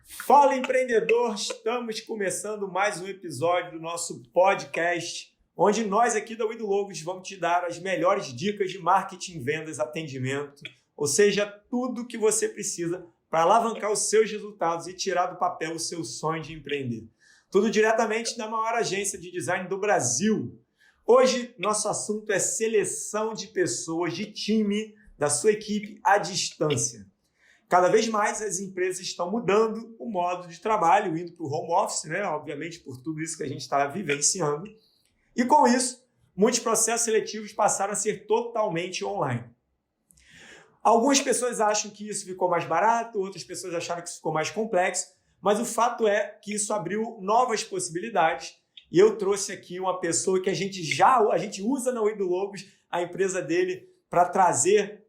Fala, empreendedor! Estamos começando mais um episódio do nosso podcast, onde nós aqui da Wido Logos vamos te dar as melhores dicas de marketing, vendas, atendimento, ou seja, tudo que você precisa para alavancar os seus resultados e tirar do papel o seu sonho de empreender. Tudo diretamente da maior agência de design do Brasil. Hoje, nosso assunto é seleção de pessoas, de time, da sua equipe à distância. Cada vez mais as empresas estão mudando o modo de trabalho, indo para o home office, né? Obviamente por tudo isso que a gente está vivenciando. E com isso, muitos processos seletivos passaram a ser totalmente online. Algumas pessoas acham que isso ficou mais barato, outras pessoas acharam que isso ficou mais complexo, mas o fato é que isso abriu novas possibilidades e eu trouxe aqui uma pessoa que a gente usa na Wido Logos, a empresa dele, para trazer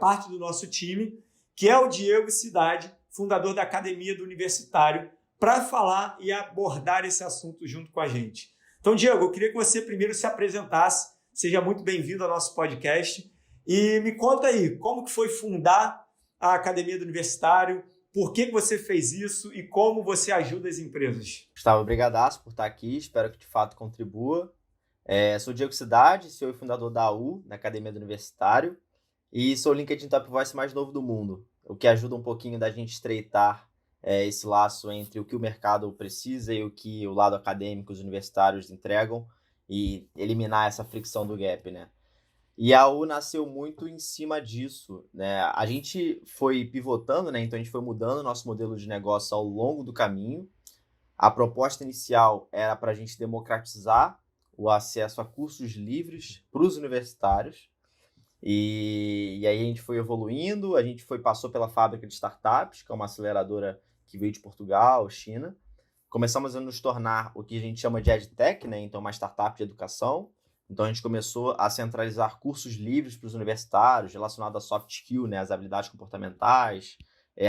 parte do nosso time, que é o Diego Cidade, fundador da Academia do Universitário, para falar e abordar esse assunto junto com a gente. Então, Diego, eu queria que você primeiro se apresentasse, seja muito bem-vindo ao nosso podcast, e me conta aí, como que foi fundar a Academia do Universitário, por que você fez isso e como você ajuda as empresas? Gustavo, obrigadaço por estar aqui, espero que de fato contribua. Sou o Diego Cidade, CEO e fundador da AU, na Academia do Universitário, e sou o LinkedIn Top Voice mais novo do mundo, o que ajuda um pouquinho da gente estreitar esse laço entre o que o mercado precisa e o que o lado acadêmico, os universitários entregam e eliminar essa fricção do gap, né? E a AU nasceu muito em cima disso, né? A gente foi pivotando, né? Então a gente foi mudando o nosso modelo de negócio ao longo do caminho. A proposta inicial era para a gente democratizar o acesso a cursos livres para os universitários. E aí a gente foi evoluindo, a gente passou pela fábrica de startups, que é uma aceleradora que veio de Portugal, China. Começamos a nos tornar o que a gente chama de EdTech, né? Então uma startup de educação. Então a gente começou a centralizar cursos livres para os universitários, relacionados a soft skill, né? As habilidades comportamentais,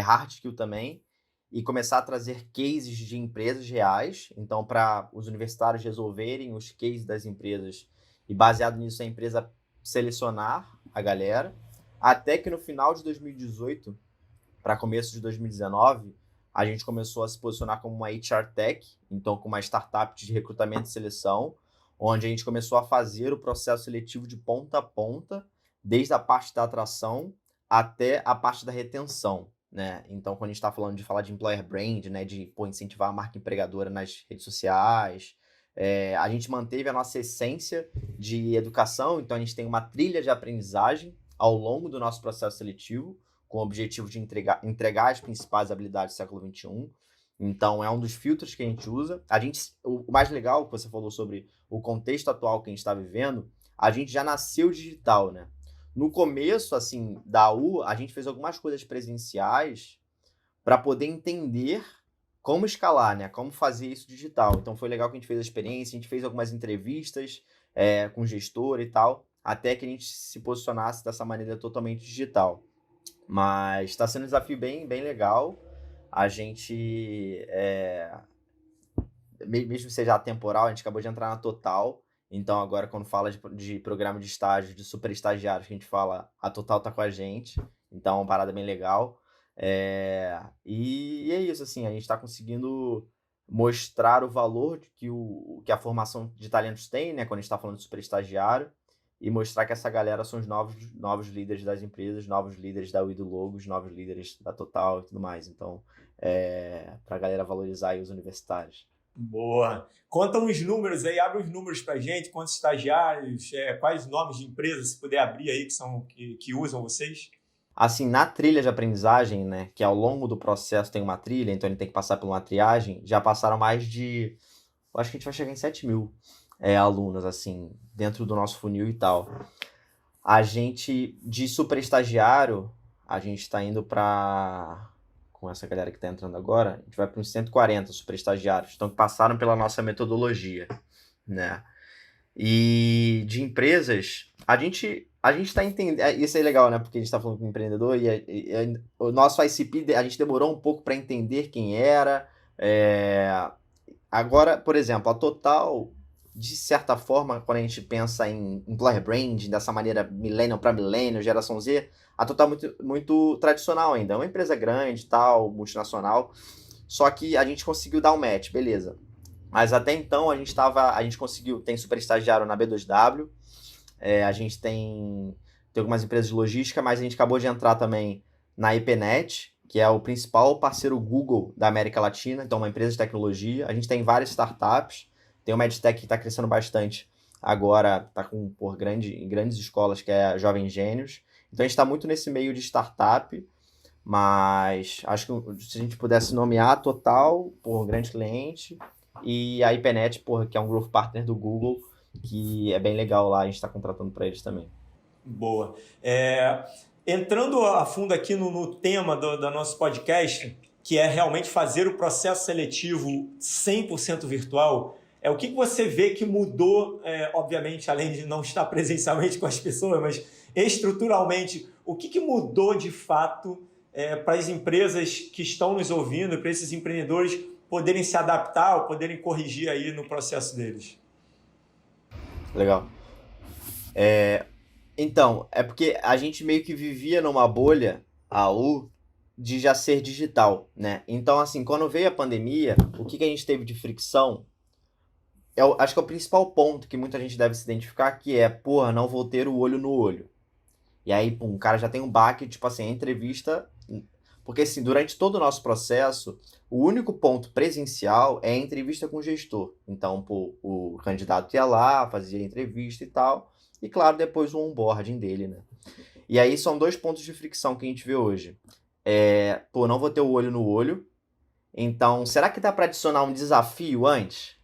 hard skill também, e começar a trazer cases de empresas reais, então para os universitários resolverem os cases das empresas e baseado nisso a empresa selecionar a galera, até que no final de 2018 para começo de 2019, a gente começou a se posicionar como uma HR Tech, então com uma startup de recrutamento e seleção, onde a gente começou a fazer o processo seletivo de ponta a ponta, desde a parte da atração até a parte da retenção, né? Então, quando a gente está falando de falar de employer brand, né, de incentivar a marca empregadora nas redes sociais, a gente manteve a nossa essência de educação, então a gente tem uma trilha de aprendizagem ao longo do nosso processo seletivo, com o objetivo de entregar as principais habilidades do século XXI. Então, é um dos filtros que a gente usa. O mais legal que você falou sobre o contexto atual que a gente está vivendo, a gente já nasceu digital, né? No começo, assim, da U, a gente fez algumas coisas presenciais para poder entender como escalar, né? Como fazer isso digital. Então, foi legal que a gente fez a experiência, a gente fez algumas entrevistas com gestor e tal, até que a gente se posicionasse dessa maneira totalmente digital. Mas está sendo um desafio bem, bem legal. A gente, mesmo que seja atemporal, a gente acabou de entrar na Total. Então, agora, quando fala de programa de estágio, de super estagiários, que a gente fala, a Total tá com a gente. Então, é uma parada bem legal. E é isso, assim, a gente está conseguindo mostrar o valor que a formação de talentos tem, né? Quando a gente está falando de super estagiário. E mostrar que essa galera são os novos líderes das empresas, novos líderes da Wido Logos, novos líderes da Total e tudo mais. Então, para a galera valorizar aí os universitários. Boa! Conta uns números aí, abre uns números para a gente, quantos estagiários, quais nomes de empresas, se puder abrir aí, que usam vocês. Assim, na trilha de aprendizagem, né, que ao longo do processo tem uma trilha, então ele tem que passar por uma triagem, já passaram mais de, eu acho que a gente vai chegar em 7 mil alunos, assim, dentro do nosso funil e tal. A gente, de super estagiário, a gente está indo para, com essa galera que está entrando agora, a gente vai para uns 140 super estagiários, então que passaram pela nossa metodologia, né? E de empresas, a gente está entendendo, isso é legal, né? Porque a gente está falando com um empreendedor e o nosso ICP, a gente demorou um pouco para entender quem era. Agora, por exemplo, a Total, de certa forma, quando a gente pensa em employer branding, dessa maneira millennial para millennial, geração Z, a Total é muito, muito tradicional ainda. É uma empresa grande, tal, multinacional. Só que a gente conseguiu dar um match, beleza. Mas até então a gente conseguiu, tem super estagiário na B2W, a gente tem algumas empresas de logística, mas a gente acabou de entrar também na IPNET, que é o principal parceiro Google da América Latina, então uma empresa de tecnologia. A gente tem várias startups, tem o MedTech que está crescendo bastante agora, está em grandes escolas, que é a Jovem Gênios. Então a gente está muito nesse meio de startup, mas acho que se a gente pudesse nomear a Total, grande cliente, e a IPNET, que é um growth partner do Google, que é bem legal lá, a gente está contratando para eles também. Boa. Entrando a fundo aqui no tema do nosso podcast, que é realmente fazer o processo seletivo 100% virtual, o que você vê que mudou, obviamente, além de não estar presencialmente com as pessoas, mas estruturalmente, o que mudou de fato para as empresas que estão nos ouvindo, para esses empreendedores poderem se adaptar ou poderem corrigir aí no processo deles? Legal. Então, é porque a gente meio que vivia numa bolha, de já ser digital, né? Então, assim, quando veio a pandemia, o que a gente teve de fricção, acho que é o principal ponto que muita gente deve se identificar, que é, não vou ter o olho no olho. E aí, o cara já tem um baque, tipo assim, a entrevista. Porque, assim, durante todo o nosso processo, o único ponto presencial é a entrevista com o gestor. Então, o candidato ia lá, fazia a entrevista e tal. E, claro, depois o onboarding dele, né? E aí são 2 pontos de fricção que a gente vê hoje. Não vou ter o olho no olho. Então, será que dá para adicionar um desafio antes?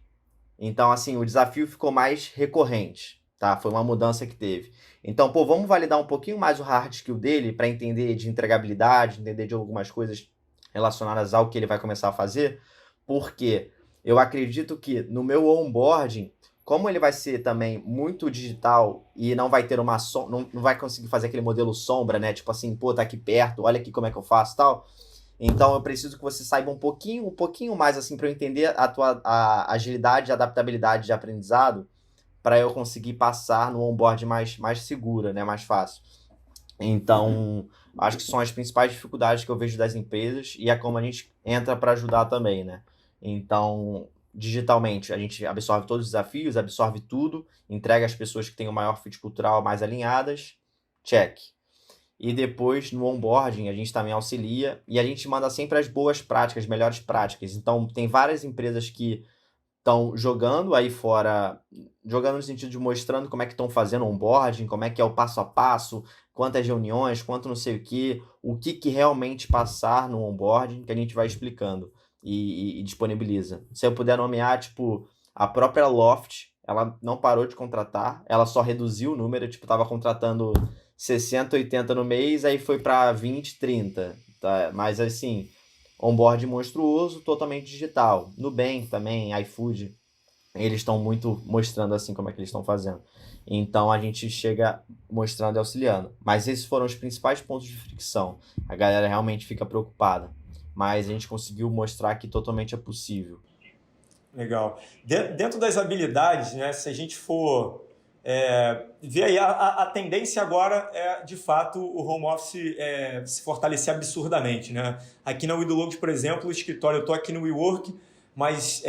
Então, assim, o desafio ficou mais recorrente, tá? Foi uma mudança que teve. Então, vamos validar um pouquinho mais o hard skill dele para entender de entregabilidade, entender de algumas coisas relacionadas ao que ele vai começar a fazer, porque eu acredito que no meu onboarding, como ele vai ser também muito digital e não vai ter não vai conseguir fazer aquele modelo sombra, né? Tipo assim, tá aqui perto, olha aqui como é que eu faço e tal. Então eu preciso que você saiba um pouquinho mais assim para eu entender a agilidade e adaptabilidade de aprendizado para eu conseguir passar no onboard mais segura, né, mais fácil. Então, acho que são as principais dificuldades que eu vejo das empresas e é como a gente entra para ajudar também, né? Então, digitalmente, a gente absorve todos os desafios, absorve tudo, entrega às pessoas que têm o maior fit cultural mais alinhadas, check. E depois, no onboarding, a gente também auxilia e a gente manda sempre as boas práticas, as melhores práticas. Então, tem várias empresas que estão jogando aí fora, jogando no sentido de mostrando como é que estão fazendo onboarding, como é que é o passo a passo, quantas reuniões, quanto não sei o que realmente passar no onboarding, que a gente vai explicando e disponibiliza. Se eu puder nomear, tipo, a própria Loft, ela não parou de contratar, ela só reduziu o número, tipo, tava contratando 60, 80 no mês, aí foi para 20, 30, tá? Mas assim, onboard monstruoso, totalmente digital. Nubank também, iFood, eles estão muito mostrando assim como é que eles estão fazendo. Então a gente chega mostrando e auxiliando. Mas esses foram os principais pontos de fricção. A galera realmente fica preocupada. Mas a gente conseguiu mostrar que totalmente é possível. Legal. Dentro das habilidades, né, se a gente for ver aí, a tendência agora é, de fato, o home office se fortalecer absurdamente, né? Aqui na WeDoLogos, por exemplo, o escritório, eu estou aqui no WeWork, mas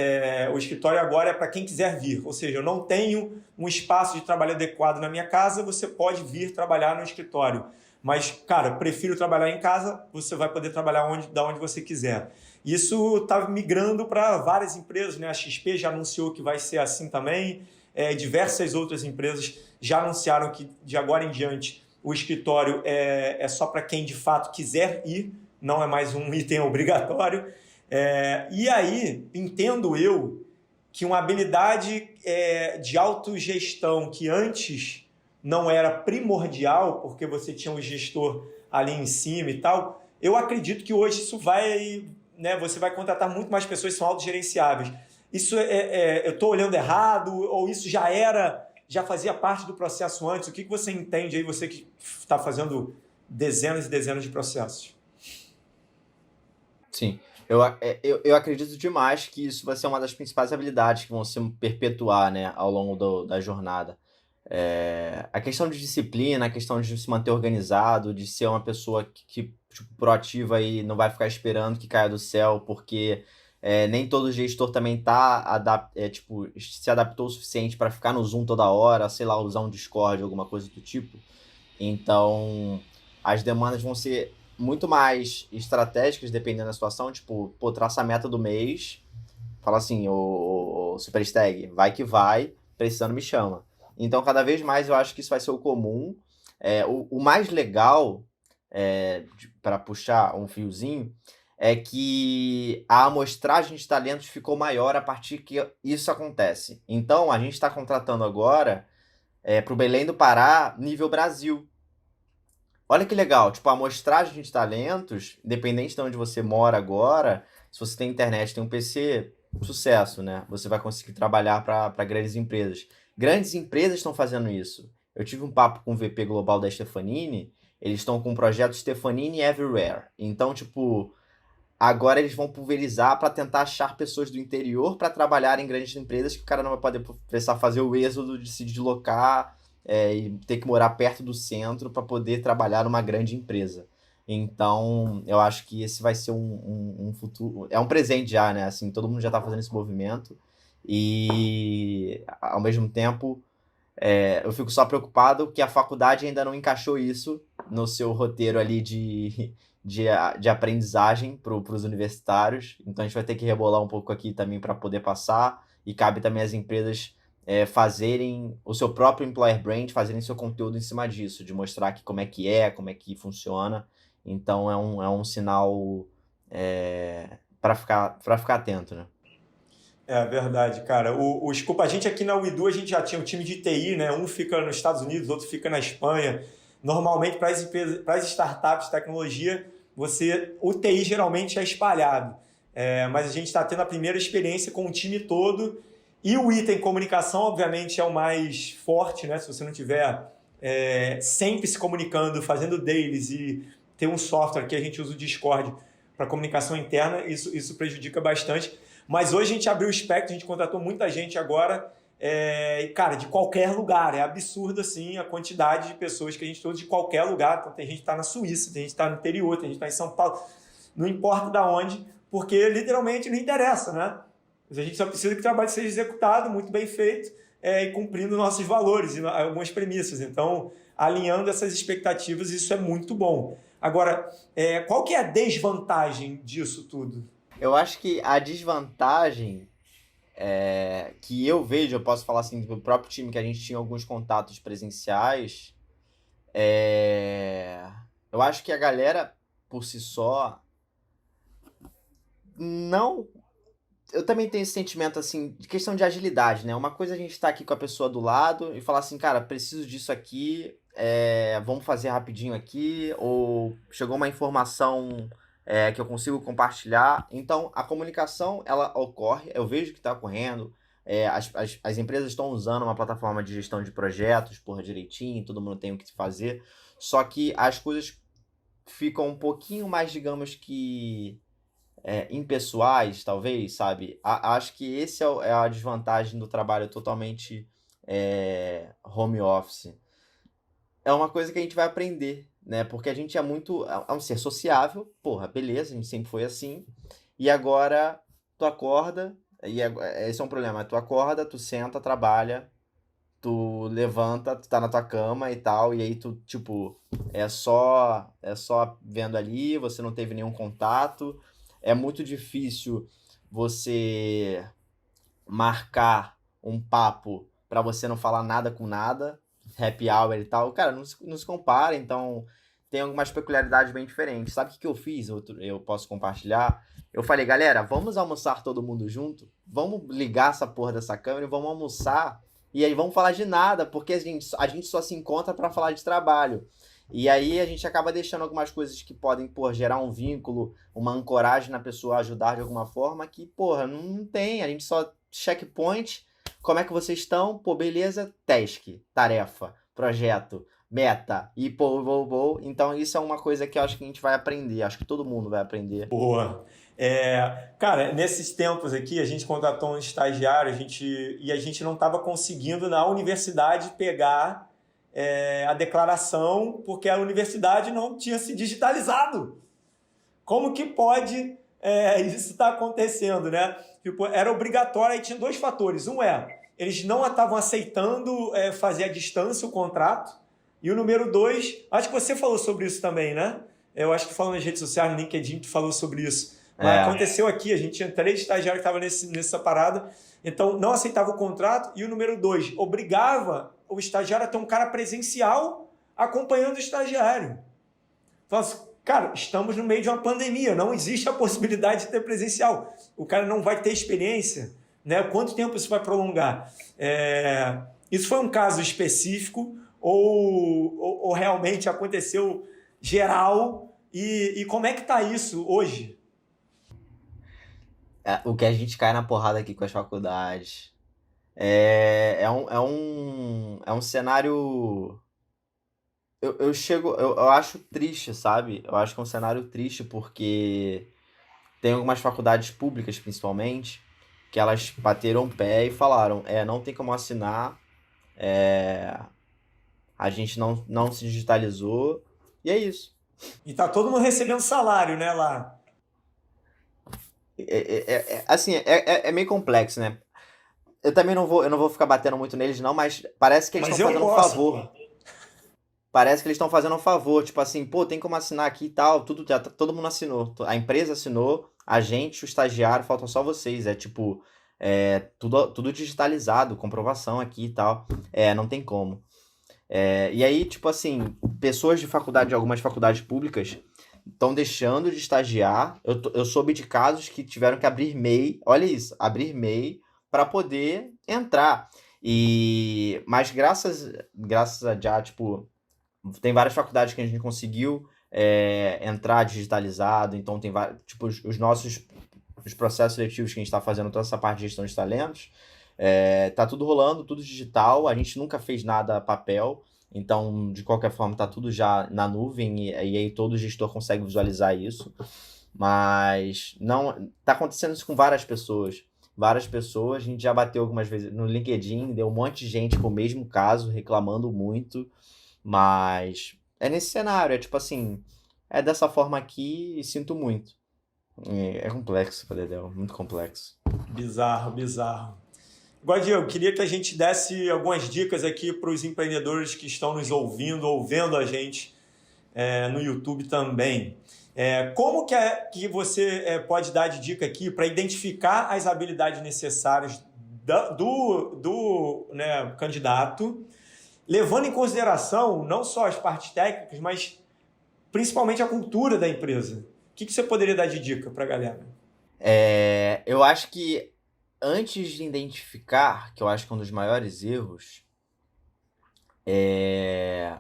o escritório agora é para quem quiser vir. Ou seja, eu não tenho um espaço de trabalho adequado na minha casa, você pode vir trabalhar no escritório. Mas, cara, prefiro trabalhar em casa, você vai poder trabalhar da onde você quiser. Isso está migrando para várias empresas, né? A XP já anunciou que vai ser assim também. Diversas outras empresas já anunciaram que de agora em diante o escritório é só para quem de fato quiser ir, não é mais um item obrigatório. E aí, entendo eu que uma habilidade de autogestão que antes não era primordial, porque você tinha um gestor ali em cima e tal, eu acredito que hoje isso vai, né, você vai contratar muito mais pessoas que são autogerenciáveis. Isso eu estou olhando errado ou isso já fazia parte do processo antes? O que você entende aí, você que está fazendo dezenas e dezenas de processos? Sim, eu acredito demais que isso vai ser uma das principais habilidades que vão se perpetuar, né, ao longo da jornada. A questão de disciplina, a questão de se manter organizado, de ser uma pessoa que tipo, proativa e não vai ficar esperando que caia do céu, porque nem todo gestor também tipo, se adaptou o suficiente para ficar no Zoom toda hora, sei lá, usar um Discord, alguma coisa do tipo. Então, as demandas vão ser muito mais estratégicas, dependendo da situação. Tipo, pô, traça a meta do mês, fala assim, o Superstag, vai que vai, precisando me chama. Então, cada vez mais eu acho que isso vai ser o comum. O mais legal, para puxar um fiozinho, é que a amostragem de talentos ficou maior a partir que isso acontece. Então, a gente está contratando agora para o Belém do Pará, nível Brasil. Olha que legal, tipo, a amostragem de talentos, independente de onde você mora agora, se você tem internet, tem um PC, sucesso, né? Você vai conseguir trabalhar para grandes empresas. Grandes empresas estão fazendo isso. Eu tive um papo com o VP global da Stefanini, eles estão com o projeto Stefanini Everywhere. Então, tipo, agora eles vão pulverizar para tentar achar pessoas do interior para trabalhar em grandes empresas que o cara não vai poder precisar fazer o êxodo de se deslocar e ter que morar perto do centro para poder trabalhar numa grande empresa. Então, eu acho que esse vai ser um futuro. É um presente já, né? Assim, todo mundo já está fazendo esse movimento. E, ao mesmo tempo, eu fico só preocupado que a faculdade ainda não encaixou isso no seu roteiro ali de aprendizagem para os universitários. Então a gente vai ter que rebolar um pouco aqui também para poder passar. E cabe também às empresas fazerem o seu próprio employer brand, fazerem seu conteúdo em cima disso, de mostrar que como é que funciona. Então é um sinal para ficar atento, né? É verdade, cara. Desculpa, a gente aqui na Uidu, a gente já tinha um time de TI, né? Um fica nos Estados Unidos, outro fica na Espanha. Normalmente, para as startups de tecnologia, o TI geralmente é espalhado. Mas a gente está tendo a primeira experiência com o time todo. E o item comunicação, obviamente, é o mais forte, né? Se você não tiver sempre se comunicando, fazendo dailies e ter um software que a gente usa o Discord para comunicação interna, isso prejudica bastante. Mas hoje a gente abriu o espectro, a gente contratou muita gente agora, cara, de qualquer lugar. É absurdo, assim, a quantidade de pessoas que a gente trouxe de qualquer lugar. Então, tem gente que está na Suíça, tem gente que está no interior, tem gente que está em São Paulo. Não importa de onde, porque literalmente não interessa, né? A gente só precisa que o trabalho seja executado, muito bem feito, e cumprindo nossos valores e algumas premissas. Então, alinhando essas expectativas, isso é muito bom. Agora, qual que é a desvantagem disso tudo? Eu acho que a desvantagem que eu vejo, eu posso falar assim, do próprio time que a gente tinha alguns contatos presenciais, eu acho que a galera, por si só, não. Eu também tenho esse sentimento, assim, de questão de agilidade, né? Uma coisa é a gente estar aqui com a pessoa do lado e falar assim, cara, preciso disso aqui, vamos fazer rapidinho aqui, ou chegou uma informação que eu consigo compartilhar. Então, a comunicação, ela ocorre, eu vejo que está ocorrendo, as empresas estão usando uma plataforma de gestão de projetos, porra, direitinho, todo mundo tem o que fazer, só que as coisas ficam um pouquinho mais, digamos que impessoais, talvez, sabe? Acho que esse é a desvantagem do trabalho totalmente home office. É uma coisa que a gente vai aprender, né? Porque a gente é um ser sociável, porra, beleza, a gente sempre foi assim. E agora tu acorda, esse é um problema, tu acorda, tu senta, trabalha, tu levanta, tu tá na tua cama e tal, e aí tu, tipo, é só vendo ali, você não teve nenhum contato. É muito difícil você marcar um papo pra você não falar nada com nada, happy hour e tal. Cara, não se compara, então tem algumas peculiaridades bem diferentes. Sabe o que eu fiz? Eu posso compartilhar. Eu falei, galera, vamos almoçar todo mundo junto? Vamos ligar essa porra dessa câmera e vamos almoçar. E aí vamos falar de nada, porque a gente só se encontra pra falar de trabalho. E aí a gente acaba deixando algumas coisas que podem, gerar um vínculo, uma ancoragem na pessoa, ajudar de alguma forma, que, não tem. A gente só checkpoint, como é que vocês estão? Pô, beleza, task, tarefa, projeto, meta, e vou. Então isso é uma coisa que eu acho que a gente vai aprender, acho que todo mundo vai aprender. Boa. Cara, nesses tempos aqui, a gente contratou um estagiário, e a gente não estava conseguindo na universidade pegar a declaração, porque a universidade não tinha se digitalizado. como que pode isso estar acontecendo, né? Tipo, era obrigatório, aí tinha dois fatores. Um eles não estavam aceitando fazer à distância o contrato. E o número dois, acho que você falou sobre isso também, né? Eu acho que falando nas redes sociais, no LinkedIn, tu falou sobre isso. Mas aconteceu aqui, a gente tinha 3 estagiários que estavam nessa parada, então não aceitava o contrato. E o número 2, obrigava o estagiário a ter um cara presencial acompanhando o estagiário. Falava assim, cara, estamos no meio de uma pandemia, não existe a possibilidade de ter presencial. O cara não vai ter experiência, né? Quanto tempo isso vai prolongar? Isso foi um caso específico ou realmente aconteceu geral? E como é que está isso hoje? O que a gente cai na porrada aqui com as faculdades é um cenário. Eu acho triste, sabe? Eu acho que é um cenário triste porque tem algumas faculdades públicas, principalmente, que elas bateram o pé e falaram: não tem como assinar, a gente não se digitalizou, e é isso. E tá todo mundo recebendo salário, né, lá? Assim, é meio complexo, né? Eu não vou ficar batendo muito neles, não, mas parece que eles Mas estão eu fazendo um posso, favor. pô. Parece que eles estão fazendo um favor, tipo assim, pô, tem como assinar aqui e tal, tudo, já, todo mundo assinou. A empresa assinou, a gente, o estagiário, faltam só vocês. É tipo, tudo digitalizado, comprovação aqui e tal. Não tem como. E aí, tipo assim, pessoas de faculdade, de algumas faculdades públicas, estão deixando de estagiar. Eu soube de casos que tiveram que abrir MEI, olha isso, abrir MEI para poder entrar. Mas graças a já, tipo, tem várias faculdades que a gente conseguiu entrar digitalizado, então tem vários, tipo, os processos seletivos que a gente está fazendo, toda essa parte de gestão de talentos, tá tudo rolando, tudo digital, a gente nunca fez nada papel, então, de qualquer forma, tá tudo já na nuvem e aí todo gestor consegue visualizar isso, mas não, tá acontecendo isso com várias pessoas. Várias pessoas, a gente já bateu algumas vezes no LinkedIn, deu um monte de gente com o mesmo caso, reclamando muito, mas é nesse cenário, é tipo assim, é dessa forma aqui e sinto muito. É complexo, Padedel, muito complexo. Bizarro, bizarro. Guardião, eu queria que a gente desse algumas dicas aqui para os empreendedores que estão nos ouvindo ou vendo a gente no YouTube também. Como que você pode dar de dica aqui para identificar as habilidades necessárias do né, candidato, levando em consideração não só as partes técnicas, mas principalmente a cultura da empresa? O que você poderia dar de dica para a galera? Eu acho que antes de identificar, que eu acho que é um dos maiores erros, é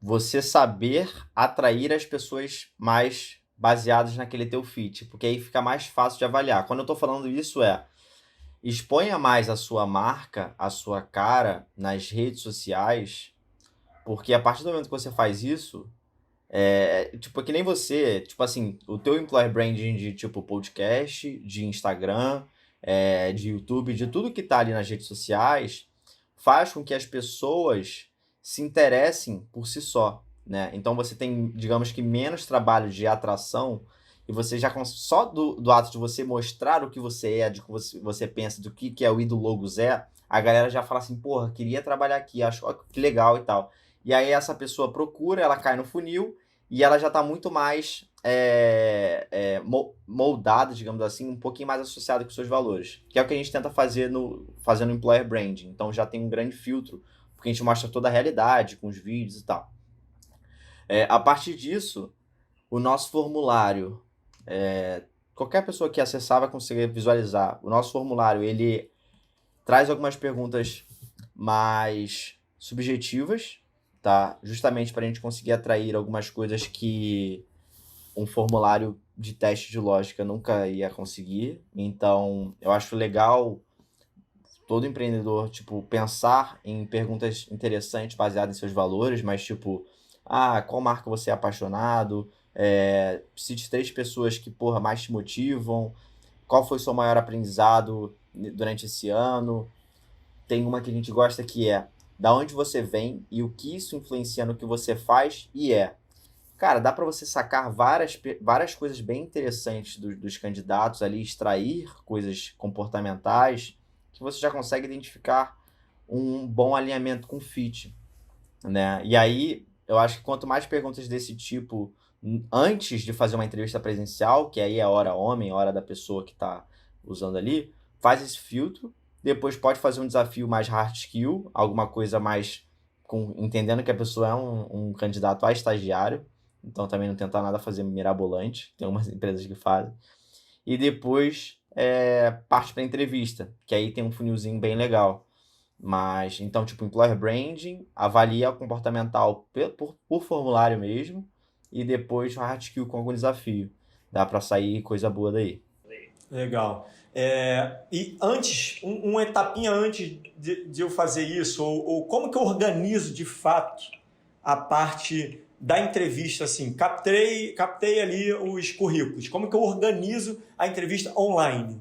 você saber atrair as pessoas mais baseadas naquele teu fit, porque aí fica mais fácil de avaliar. Quando eu tô falando isso exponha mais a sua marca, a sua cara nas redes sociais, porque a partir do momento que você faz isso, tipo, é que nem você, tipo assim, o teu employer branding de tipo podcast, de Instagram, de YouTube, de tudo que tá ali nas redes sociais, faz com que as pessoas se interessem por si só, né? Então você tem, digamos que, menos trabalho de atração e você já, só do ato de você mostrar o que você é, de que você pensa, do que é o Ido Logos a galera já fala assim, porra, queria trabalhar aqui, acho ó, que legal e tal. E aí essa pessoa procura, ela cai no funil, e ela já está muito mais moldada, digamos assim, um pouquinho mais associada com os seus valores. Que é o que a gente tenta fazer fazendo employer branding. Então já tem um grande filtro, porque a gente mostra toda a realidade, com os vídeos e tal. A partir disso, o nosso formulário, qualquer pessoa que acessar vai conseguir visualizar. O nosso formulário, ele traz algumas perguntas mais subjetivas, tá? Justamente para a gente conseguir atrair algumas coisas que um formulário de teste de lógica nunca ia conseguir. Então, eu acho legal todo empreendedor, tipo, pensar em perguntas interessantes baseadas em seus valores, mas tipo, qual marca você é apaixonado? Cite 3 pessoas que, porra, mais te motivam. Qual foi o seu maior aprendizado durante esse ano? Tem uma que a gente gosta que é da onde você vem e o que isso influencia no que você faz e é. cara, dá para você sacar várias coisas bem interessantes dos candidatos ali, extrair coisas comportamentais que você já consegue identificar um bom alinhamento com fit, né? E aí, eu acho que quanto mais perguntas desse tipo antes de fazer uma entrevista presencial, que aí é hora homem, hora da pessoa que está usando ali, faz esse filtro, depois pode fazer um desafio mais hard skill, alguma coisa mais entendendo que a pessoa é um candidato a estagiário, então também não tentar nada fazer mirabolante, tem algumas empresas que fazem, e depois parte para entrevista, que aí tem um funilzinho bem legal. Mas, então, tipo, employer branding, avalia o comportamental por formulário mesmo, e depois hard skill com algum desafio. Dá para sair coisa boa daí. Legal. E antes, uma etapinha antes de eu fazer isso, ou como que eu organizo de fato a parte da entrevista, assim, captei ali os currículos, como que eu organizo a entrevista online?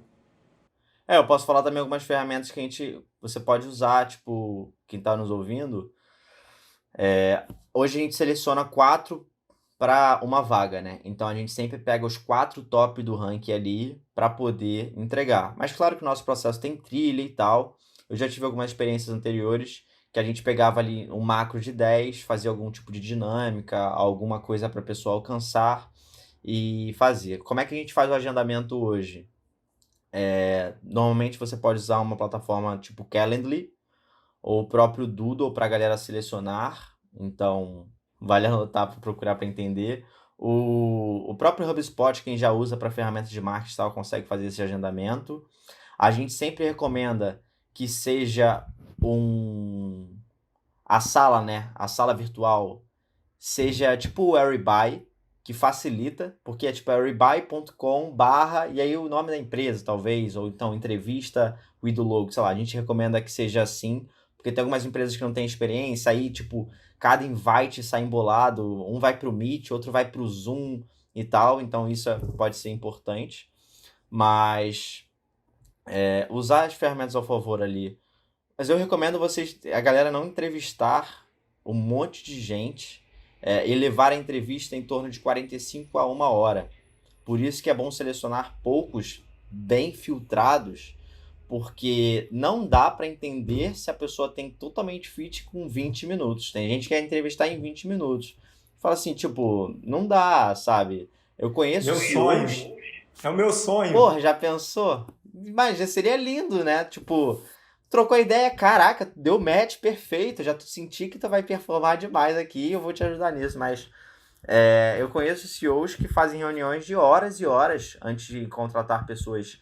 Eu posso falar também algumas ferramentas que você pode usar, tipo, quem está nos ouvindo. Hoje a gente seleciona 4 para uma vaga, né? Então a gente sempre pega os 4 top do ranking ali para poder entregar. Mas claro que o nosso processo tem trilha e tal. Eu já tive algumas experiências anteriores que a gente pegava ali um macro de 10, fazia algum tipo de dinâmica, alguma coisa para a pessoa alcançar e fazia. Como é que a gente faz o agendamento hoje? Normalmente você pode usar uma plataforma tipo Calendly ou o próprio Doodle para a galera selecionar. Então, vale anotar para procurar para entender. O próprio HubSpot, quem já usa para ferramentas de marketing e tal, consegue fazer esse agendamento. A gente sempre recomenda que seja a sala, né? A sala virtual seja tipo o Aribuy, que facilita, porque é tipo aribuy.com/ e aí o nome da empresa, talvez, ou então entrevista with o logo, sei lá, a gente recomenda que seja assim, porque tem algumas empresas que não têm experiência, aí tipo, cada invite sai embolado, um vai pro Meet, outro vai pro Zoom e tal, então isso pode ser importante, mas usar as ferramentas ao favor ali. Mas eu recomendo a galera não entrevistar um monte de gente e levar a entrevista em torno de 45 a 1 hora. Por isso que é bom selecionar poucos, bem filtrados, porque não dá para entender se a pessoa tem totalmente fit com 20 minutos. Tem gente que quer entrevistar em 20 minutos. Fala assim, tipo, não dá, sabe? Eu conheço Meu sonho. CEOs. É o meu sonho. Porra, já pensou? Mas já seria lindo, né? Tipo, trocou a ideia, caraca, deu match perfeito. Já senti que tu vai performar demais aqui, eu vou te ajudar nisso. Mas eu conheço CEOs que fazem reuniões de horas e horas antes de contratar pessoas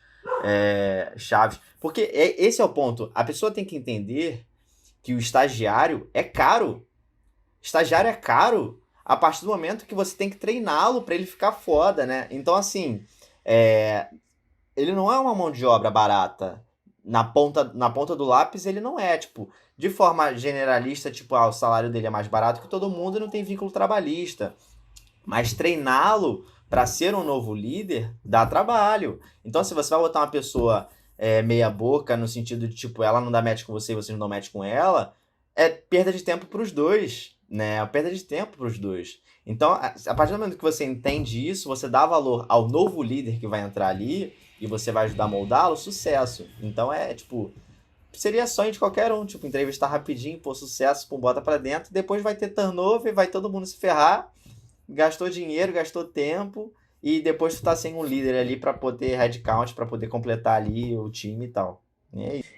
chaves. Porque esse é o ponto. A pessoa tem que entender que o estagiário é caro. Estagiário é caro a partir do momento que você tem que treiná-lo para ele ficar foda, né? Então, assim, ele não é uma mão de obra barata. Na ponta do lápis, ele não é. Tipo, de forma generalista, tipo, o salário dele é mais barato que todo mundo e não tem vínculo trabalhista. Mas treiná-lo para ser um novo líder dá trabalho. Então, se você vai botar uma pessoa meia boca, no sentido de, tipo, ela não dá match com você e você não dá match com ela, é perda de tempo para os dois, né? É perda de tempo para os dois. Então, a partir do momento que você entende isso, você dá valor ao novo líder que vai entrar ali e você vai ajudar a moldá-lo, sucesso. Então, tipo, seria sonho de qualquer um, tipo, entrevistar rapidinho, pô, sucesso, pô, bota pra dentro, depois vai ter turnover, vai todo mundo se ferrar, gastou dinheiro, gastou tempo, e depois tu tá sem um líder ali pra poder headcount, pra poder completar ali o time e tal. E é isso.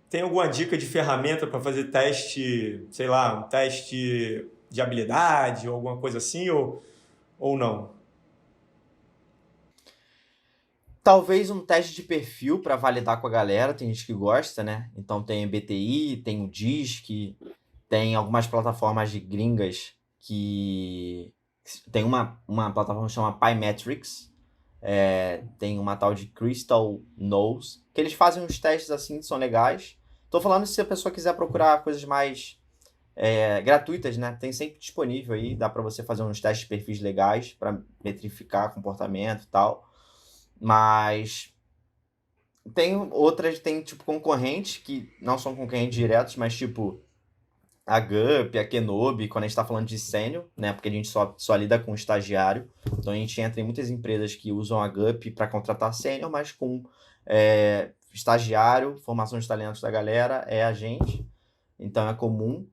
Tem alguma dica de ferramenta para fazer teste, sei lá, um teste de habilidade ou alguma coisa assim, ou não? Talvez um teste de perfil pra validar com a galera, tem gente que gosta, né? Então tem o BTI, tem o DISC, tem algumas plataformas de gringas que tem uma plataforma que chama Pymetrics, tem uma tal de Crystal Knows, que eles fazem uns testes assim que são legais. Tô falando se a pessoa quiser procurar coisas mais gratuitas, né? Tem sempre disponível aí, dá para você fazer uns testes de perfis legais para metrificar comportamento e tal. Mas tem outras, tem tipo concorrentes que não são concorrentes diretos, mas tipo a Gup, a Kenobi, quando a gente está falando de sênior, né? Porque a gente só lida com estagiário. Então a gente entra em muitas empresas que usam a Gup para contratar sênior, mas com estagiário, formação de talentos da galera, é a gente. Então é comum.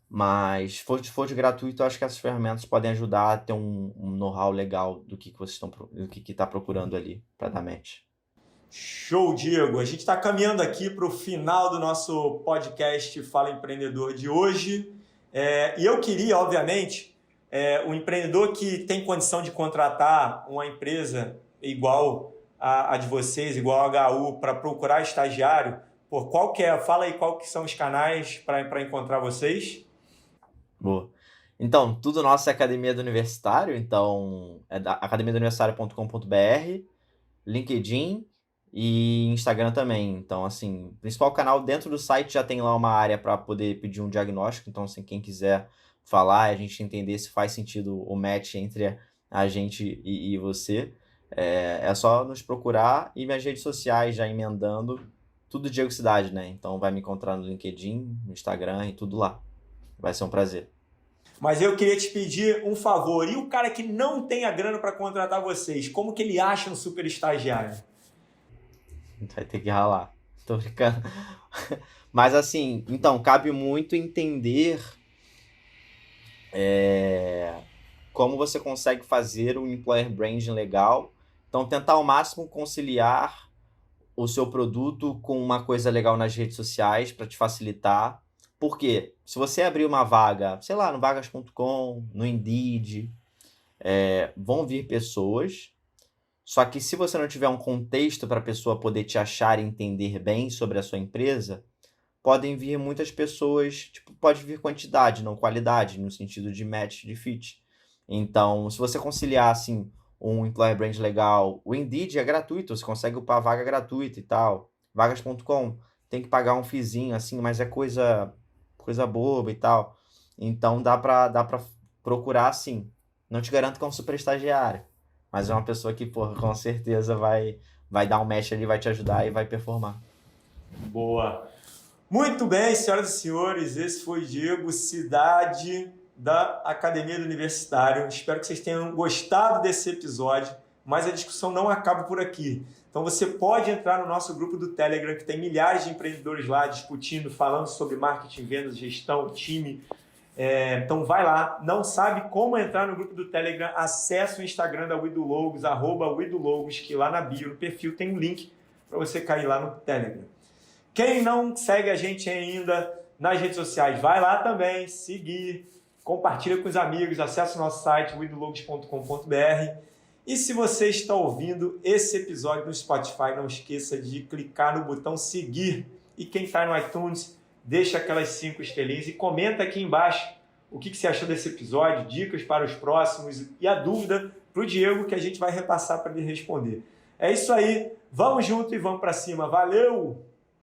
Mas se for de gratuito, eu acho que essas ferramentas podem ajudar a ter um know-how legal do que vocês estão, do que está procurando ali para dar match. Show, Diego! A gente está caminhando aqui para o final do nosso podcast Fala Empreendedor de hoje. E eu queria, obviamente, um empreendedor que tem condição de contratar uma empresa igual a de vocês, igual a HU, para procurar estagiário. Fala aí qual que são os canais para encontrar vocês. Boa. Então, tudo nosso é Academia do Universitário, então é academiadouniversitario.com.br, LinkedIn e Instagram também. Então, assim, o principal canal dentro do site já tem lá uma área para poder pedir um diagnóstico, então, assim, quem quiser falar, a gente entender se faz sentido o match entre a gente e você, é só nos procurar, e minhas redes sociais já emendando, tudo Diego Cidade, né? Então vai me encontrar no LinkedIn, no Instagram e tudo lá. Vai ser um prazer. Mas eu queria te pedir um favor. E o cara que não tem a grana para contratar vocês, como que ele acha um super estagiário? Vai ter que ralar. Tô brincando. Mas assim, então, cabe muito entender como você consegue fazer um employer branding legal. Então, tentar ao máximo conciliar o seu produto com uma coisa legal nas redes sociais para te facilitar. Porque se você abrir uma vaga, sei lá, no vagas.com, no Indeed, vão vir pessoas, só que se você não tiver um contexto para a pessoa poder te achar e entender bem sobre a sua empresa, podem vir muitas pessoas, pode vir quantidade, não qualidade, no sentido de match, de fit. Então, se você conciliar, assim, um employer brand legal, o Indeed é gratuito, você consegue upar vaga gratuita e tal. Vagas.com tem que pagar um feezinho, assim, mas é coisa boba e tal. Então dá pra procurar, assim. Não te garanto que é um super estagiário, mas é uma pessoa que, porra, com certeza vai dar um match ali, vai te ajudar e vai performar. Boa! Muito bem, senhoras e senhores, esse foi Diego Cidade, da Academia do Universitário. Espero que vocês tenham gostado desse episódio, mas a discussão não acaba por aqui. Então você pode entrar no nosso grupo do Telegram, que tem milhares de empreendedores lá discutindo, falando sobre marketing, vendas, gestão, time. Então vai lá. Não sabe como entrar no grupo do Telegram? Acesse o Instagram da WeDoLogos, @WeDoLogos, que lá na bio, no perfil, tem um link para você cair lá no Telegram. Quem não segue a gente ainda nas redes sociais, vai lá também, seguir, compartilha com os amigos, acesse o nosso site, wedologos.com.br. E se você está ouvindo esse episódio no Spotify, não esqueça de clicar no botão seguir. E quem está no iTunes, deixa aquelas 5 estrelinhas e comenta aqui embaixo o que você achou desse episódio, dicas para os próximos e a dúvida para o Diego, que a gente vai repassar para ele responder. É isso aí, vamos junto e vamos para cima. Valeu!